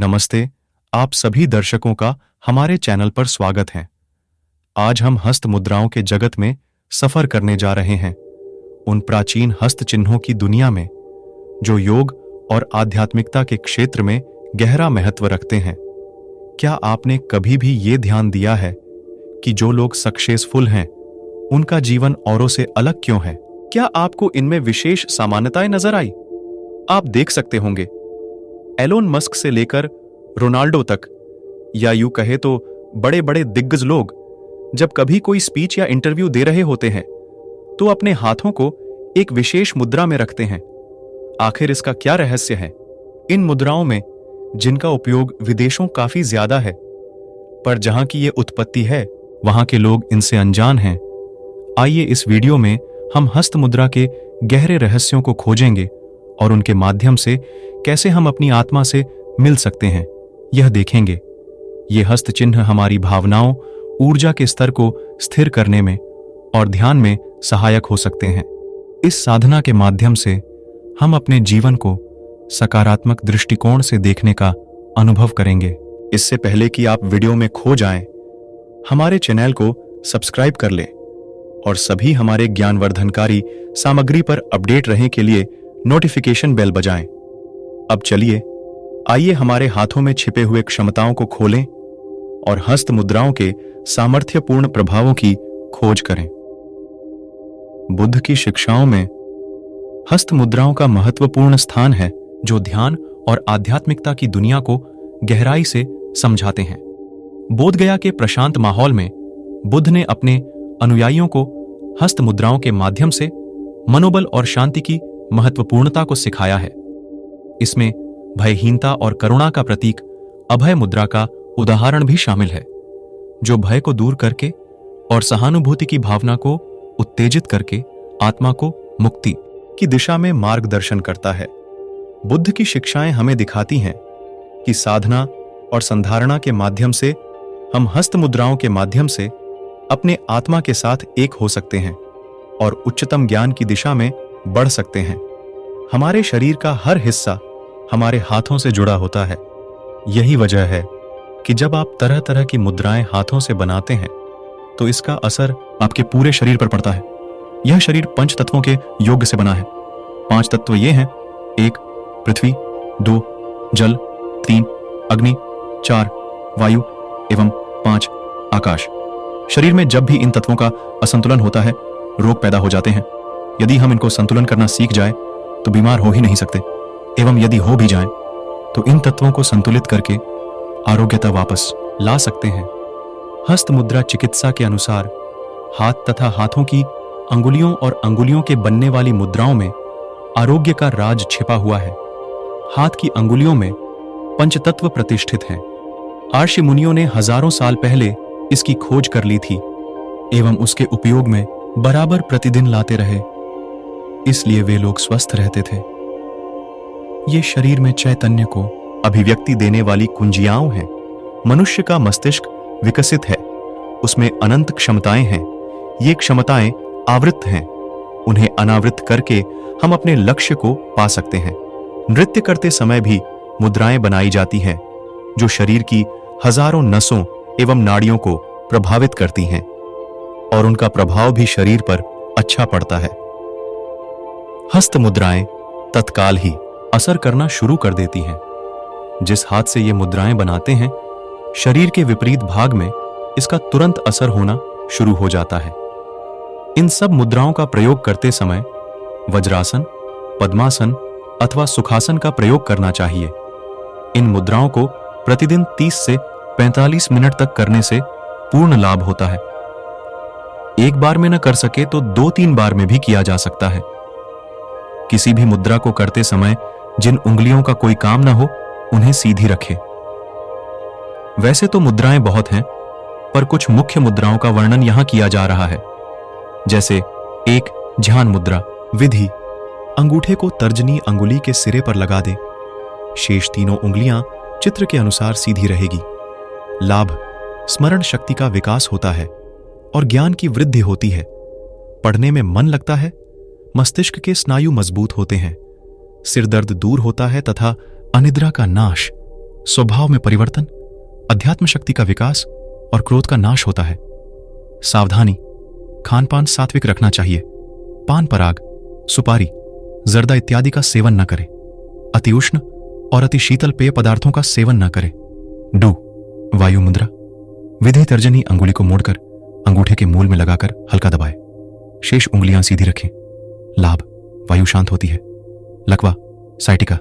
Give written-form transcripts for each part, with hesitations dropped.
नमस्ते, आप सभी दर्शकों का हमारे चैनल पर स्वागत है। आज हम हस्त मुद्राओं के जगत में सफर करने जा रहे हैं, उन प्राचीन हस्त चिन्हों की दुनिया में जो योग और आध्यात्मिकता के क्षेत्र में गहरा महत्व रखते हैं। क्या आपने कभी भी ये ध्यान दिया है कि जो लोग सक्सेसफुल हैं, उनका जीवन औरों से अलग क्यों है? क्या आपको इनमें विशेष समानताएं नजर आई? आप देख सकते होंगे, एलोन मस्क से लेकर रोनाल्डो तक, या यूं कहे तो बड़े बड़े दिग्गज लोग जब कभी कोई स्पीच या इंटरव्यू दे रहे होते हैं तो अपने हाथों को एक विशेष मुद्रा में रखते हैं। आखिर इसका क्या रहस्य है? इन मुद्राओं में, जिनका उपयोग विदेशों काफी ज्यादा है, पर जहां की ये उत्पत्ति है वहां के लोग इनसे अनजान हैं। आइए इस वीडियो में हम हस्त मुद्रा के गहरे रहस्यों को खोजेंगे और उनके माध्यम से कैसे हम अपनी आत्मा से मिल सकते हैं, यह देखेंगे। ये हस्त चिन्ह हमारी भावनाओं, ऊर्जा के स्तर को स्थिर करने में और ध्यान में सहायक हो सकते हैं। इस साधना के माध्यम से हम अपने जीवन को सकारात्मक दृष्टिकोण से देखने का अनुभव करेंगे। इससे पहले कि आप वीडियो में खो जाएं, हमारे चैनल को सब्सक्राइब कर लें और सभी हमारे ज्ञानवर्धनकारी सामग्री पर अपडेट रहने के लिए नोटिफिकेशन बेल बजाएं। अब चलिए, आइए हमारे हाथों में छिपे हुए क्षमताओं को खोलें और हस्त मुद्राओं के सामर्थ्यपूर्ण प्रभावों की खोज करें। बुद्ध की शिक्षाओं में हस्त मुद्राओं का महत्वपूर्ण स्थान है, जो ध्यान और आध्यात्मिकता की दुनिया को गहराई से समझाते हैं। बोधगया के प्रशांत माहौल में बुद्ध ने अपने अनुयायियों को हस्त मुद्राओं के माध्यम से मनोबल और शांति की महत्वपूर्णता को सिखाया है। इसमें भयहीनता और करुणा का प्रतीक अभय मुद्रा का उदाहरण भी शामिल है, जो भय को दूर करके और सहानुभूति की भावना को उत्तेजित करके आत्मा को मुक्ति की दिशा में मार्गदर्शन करता है। बुद्ध की शिक्षाएं हमें दिखाती हैं कि साधना और संधारणा के माध्यम से हम हस्त मुद्राओं के माध्यम से अपने आत्मा के साथ एक हो सकते हैं और उच्चतम ज्ञान की दिशा में बढ़ सकते हैं। हमारे शरीर का हर हिस्सा हमारे हाथों से जुड़ा होता है। यही वजह है कि जब आप तरह तरह की मुद्राएं हाथों से बनाते हैं तो इसका असर आपके पूरे शरीर पर पड़ता है। यह शरीर 5 तत्वों के योग से बना है। 5 तत्व ये हैं: 1 पृथ्वी, 2 जल, 3 अग्नि, 4 वायु एवं 5 आकाश। शरीर में जब भी इन तत्वों का असंतुलन होता है, रोग पैदा हो जाते हैं। यदि हम इनको संतुलन करना सीख जाएं तो बीमार हो ही नहीं सकते, एवं यदि हो भी जाएं तो इन तत्वों को संतुलित करके आरोग्यता वापस ला सकते हैं। हस्त मुद्रा चिकित्सा के अनुसार हाथ तथा हाथों की अंगुलियों और अंगुलियों के बनने वाली मुद्राओं में आरोग्य का राज छिपा हुआ है। हाथ की अंगुलियों में पंचतत्व प्रतिष्ठित हैं। आर्षि मुनियों ने हजारों साल पहले इसकी खोज कर ली थी एवं उसके उपयोग में बराबर प्रतिदिन लाते रहे, इसलिए वे लोग स्वस्थ रहते थे। ये शरीर में चैतन्य को अभिव्यक्ति देने वाली कुंजियाओं हैं। मनुष्य का मस्तिष्क विकसित है, उसमें अनंत क्षमताएं हैं। ये क्षमताएं आवृत्त हैं, उन्हें अनावृत करके हम अपने लक्ष्य को पा सकते हैं। नृत्य करते समय भी मुद्राएं बनाई जाती हैं, जो शरीर की हजारों नसों एवं नाड़ियों को प्रभावित करती हैं और उनका प्रभाव भी शरीर पर अच्छा पड़ता है। हस्त मुद्राएं तत्काल ही असर करना शुरू कर देती हैं। जिस हाथ से ये मुद्राएं बनाते हैं, शरीर के विपरीत भाग में इसका तुरंत असर होना शुरू हो जाता है। इन सब मुद्राओं का प्रयोग करते समय वज्रासन, पद्मासन अथवा सुखासन का प्रयोग करना चाहिए। इन मुद्राओं को प्रतिदिन 30 से 45 मिनट तक करने से पूर्ण लाभ होता है। एक बार में न कर सके तो 2-3 बार में भी किया जा सकता है। किसी भी मुद्रा को करते समय जिन उंगलियों का कोई काम न हो, उन्हें सीधी रखें। वैसे तो मुद्राएं बहुत हैं, पर कुछ मुख्य मुद्राओं का वर्णन यहां किया जा रहा है। जैसे 1 ध्यान मुद्रा। विधि: अंगूठे को तर्जनी अंगुली के सिरे पर लगा दे। शेष तीनों उंगलियां चित्र के अनुसार सीधी रहेगी। लाभ: स्मरण शक्ति का विकास होता है और ज्ञान की वृद्धि होती है। पढ़ने में मन लगता है, मस्तिष्क के स्नायु मजबूत होते हैं, सिर दर्द दूर होता है तथा अनिद्रा का नाश स्वभाव में परिवर्तन, अध्यात्म शक्ति का विकास और क्रोध का नाश होता है। सावधानी, खान पान सात्विक रखना चाहिए। पान पराग, सुपारी, जर्दा इत्यादि का सेवन न करें। अति उष्ण और अति शीतल पेय पदार्थों का सेवन न करें। डू, वायु मुद्रा। विधि तर्जनी अंगुली को मोड़कर अंगूठे के मूल में लगाकर हल्का दबाएं। शेष उंगलियां सीधी रखें। लाभ, वायु शांत होती है। लकवा, साइटिका,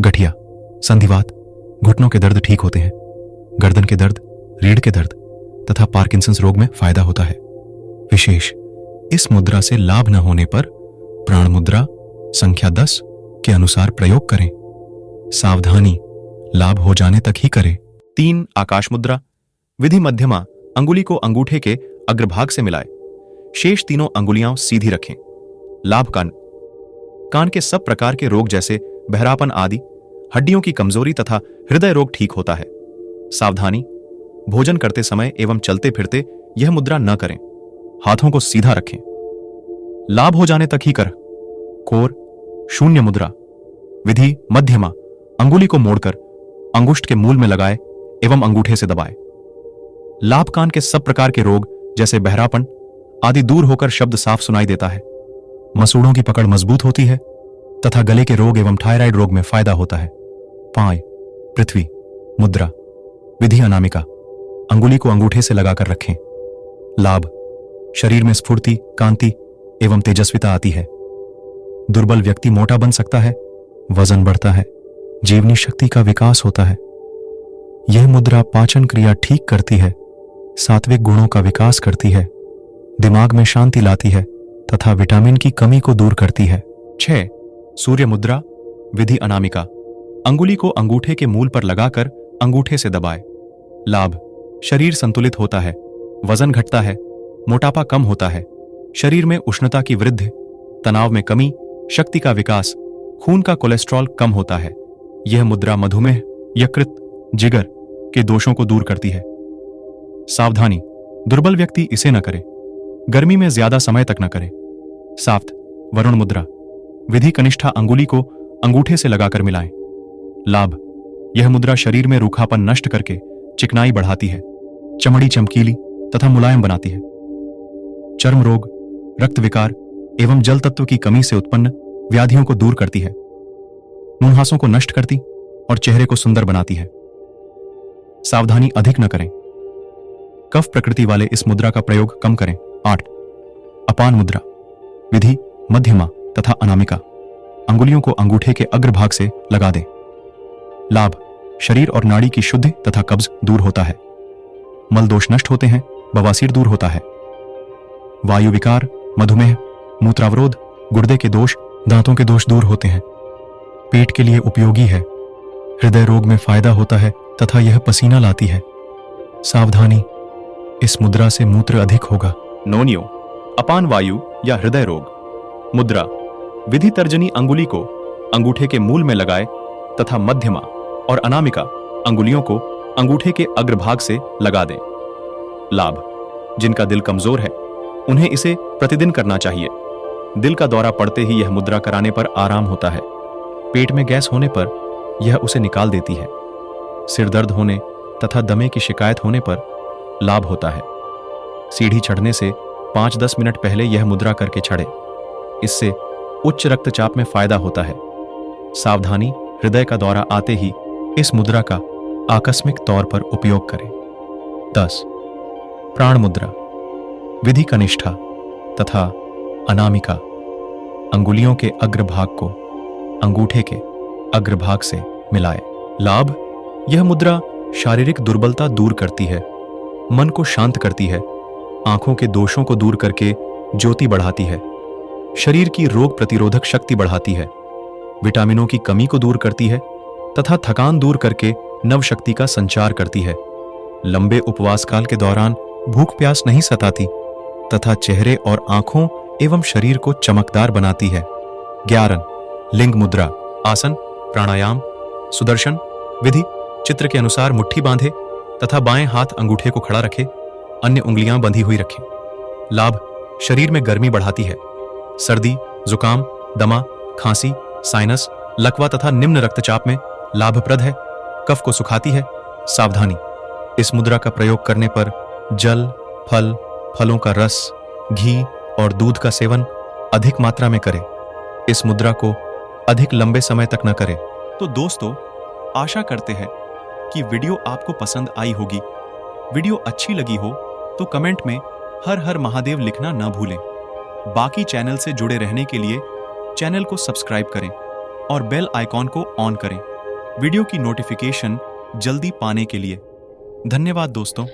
गठिया, संधिवात, घुटनों के दर्द ठीक होते हैं। गर्दन के दर्द, रीढ़ के दर्द तथा पार्किंसंस रोग में फायदा होता है। विशेष, इस मुद्रा से लाभ न होने पर प्राण मुद्रा संख्या 10 के अनुसार प्रयोग करें। सावधानी, लाभ हो जाने तक ही करें। 3. आकाश मुद्रा। विधि मध्यमा अंगुली को अंगूठे के अग्रभाग से मिलाए। शेष तीनों अंगुलियां सीधी रखें। लाभ, कान के सब प्रकार के रोग जैसे बहरापन आदि, हड्डियों की कमजोरी तथा हृदय रोग ठीक होता है। सावधानी, भोजन करते समय एवं चलते फिरते यह मुद्रा न करें। हाथों को सीधा रखें। लाभ हो जाने तक ही कर। कोर, शून्य मुद्रा। विधि मध्यमा अंगुली को मोड़कर अंगुष्ठ के मूल में लगाए एवं अंगूठे से दबाए। लाभ, कान के सब प्रकार के रोग जैसे बहरापन आदि दूर होकर शब्द साफ सुनाई देता है। मसूड़ों की पकड़ मजबूत होती है तथा गले के रोग एवं थायराइड रोग में फायदा होता है। पांय, पृथ्वी मुद्रा। विधि अनामिका अंगुली को अंगूठे से लगाकर रखें। लाभ, शरीर में स्फूर्ति, कांति एवं तेजस्विता आती है। दुर्बल व्यक्ति मोटा बन सकता है, वजन बढ़ता है, जीवनी शक्ति का विकास होता है। यह मुद्रा पाचन क्रिया ठीक करती है, सात्विक गुणों का विकास करती है, दिमाग में शांति लाती है तथा विटामिन की कमी को दूर करती है। 6. सूर्य मुद्रा। विधि अनामिका अंगुली को अंगूठे के मूल पर लगाकर अंगूठे से दबाए। लाभ, शरीर संतुलित होता है, वजन घटता है, मोटापा कम होता है, शरीर में उष्णता की वृद्धि, तनाव में कमी, शक्ति का विकास, खून का कोलेस्ट्रॉल कम होता है। यह मुद्रा मधुमेह, यकृत, जिगर के दोषों को दूर करती है। सावधानी, दुर्बल व्यक्ति इसे न करे। गर्मी में ज्यादा समय तक न करे। साफ्त, वरुण मुद्रा। विधि कनिष्ठा अंगुली को अंगूठे से लगाकर मिलाएं। लाभ, यह मुद्रा शरीर में रूखापन नष्ट करके चिकनाई बढ़ाती है, चमड़ी चमकीली तथा मुलायम बनाती है। चर्म रोग, रक्त विकार एवं जल तत्व की कमी से उत्पन्न व्याधियों को दूर करती है, मुंहासों को नष्ट करती और चेहरे को सुंदर बनाती है। सावधानी, अधिक न करें। कफ प्रकृति वाले इस मुद्रा का प्रयोग कम करें। 8. अपान मुद्रा। विधि मध्यमा तथा अनामिका अंगुलियों को अंगूठे के अग्रभाग से लगा दें। लाभ, शरीर और नाड़ी की शुद्धि तथा कब्ज दूर होता है, मल दोष नष्ट होते हैं, बवासीर दूर होता है। वायु विकार, मधुमेह, मूत्रावरोध, गुर्दे के दोष, दांतों के दोष दूर होते हैं। पेट के लिए उपयोगी है, हृदय रोग में फायदा होता है तथा यह पसीना लाती है। सावधानी, इस मुद्रा से मूत्र अधिक होगा। नोनियो, अपान वायु या हृदय रोग। मुद्रा, विधि तर्जनी अंगुली को अंगूठे के मूल में लगाए तथा मध्यमा और अनामिका अंगुलियों को अंगूठे के अग्रभाग से लगा दें। लाभ, जिनका दिल कमजोर है उन्हें इसे प्रतिदिन करना चाहिए। दिल का दौरा पड़ते ही यह मुद्रा कराने पर आराम होता है। पेट में गैस होने पर यह उसे निकाल देती है। सिर दर्द होने तथा दमे की शिकायत होने पर लाभ होता है। सीढ़ी चढ़ने से 5-10 मिनट पहले यह मुद्रा करके चढ़े, इससे उच्च रक्तचाप में फायदा होता है। सावधानी, हृदय का दौरा आते ही इस मुद्रा का आकस्मिक तौर पर उपयोग करें। 10. प्राण मुद्रा। विधि कनिष्ठा तथा अनामिका अंगुलियों के अग्रभाग को अंगूठे के अग्रभाग से मिलाए। लाभ, यह मुद्रा शारीरिक दुर्बलता दूर करती है, मन को शांत करती है, आंखों के दोषों को दूर करके ज्योति बढ़ाती है, शरीर की रोग प्रतिरोधक शक्ति बढ़ाती है, विटामिनों की कमी को दूर करती है तथा थकान दूर करके नव शक्ति का संचार करती है। लंबे उपवास काल के दौरान भूख प्यास नहीं सताती तथा चेहरे और आंखों एवं शरीर को चमकदार बनाती है। 11. लिंग मुद्रा। आसन, प्राणायाम, सुदर्शन विधि चित्र के अनुसार मुट्ठी बांधे तथा बाएं हाथ अंगूठे को खड़ा रखे, अन्य उंगलियां बंधी हुई रखें। लाभ, शरीर में गर्मी बढ़ाती है, सर्दी, जुकाम, दमा, खांसी, साइनस, लकवा तथा निम्न रक्तचाप में लाभप्रद है, कफ को सुखाती है। सावधानी, इस मुद्रा का प्रयोग करने पर जल, फल, फलों का रस, घी और दूध का सेवन अधिक मात्रा में करें। इस मुद्रा को अधिक लंबे समय तक न करें। तो दोस्तों, आशा करते हैं कि वीडियो आपको पसंद आई होगी। वीडियो अच्छी लगी हो तो कमेंट में हर हर महादेव लिखना न भूलें। बाकी चैनल से जुड़े रहने के लिए चैनल को सब्सक्राइब करें और बेल आइकॉन को ऑन करें वीडियो की नोटिफिकेशन जल्दी पाने के लिए। धन्यवाद दोस्तों,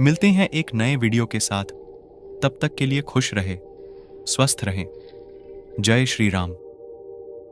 मिलते हैं एक नए वीडियो के साथ। तब तक के लिए खुश रहे, स्वस्थ रहें। जय श्री राम।